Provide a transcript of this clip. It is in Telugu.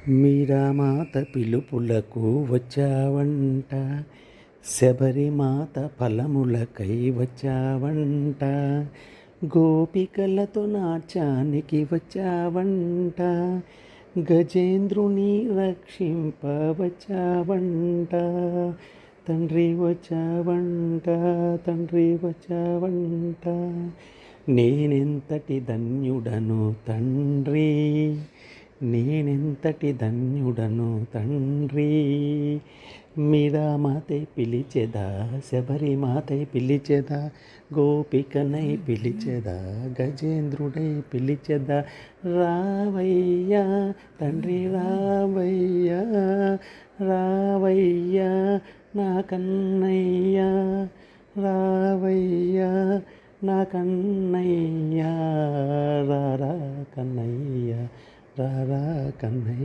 మీరామాత పిలుపులకు వచ్చావంట, శబరిమాత ఫలములకై వచ్చావంట, గోపికలతో నాట్యానికి వచ్చావంట, గజేంద్రుని రక్షింప వచ్చావంట, తండ్రి వచ్చావంట, తండ్రి వచ్చావంట. నేనెంతటి ధన్యుడను తండ్రి, నేనెంతటి ధన్యుడను తండ్రి. మీరామాతై పిలిచెదా, శబరిమాతై పిలిచెదా, గోపికనై పిలిచెదా, గజేంద్రుడై పిలిచెదా. రావయ్యా తండ్రి రావయ్యా, రావయ్యా నా కన్నయ్యా, రావయ్యా నా కన్నయ్యా, రారా కన్నయ్యా, రారా కన్నయ్య.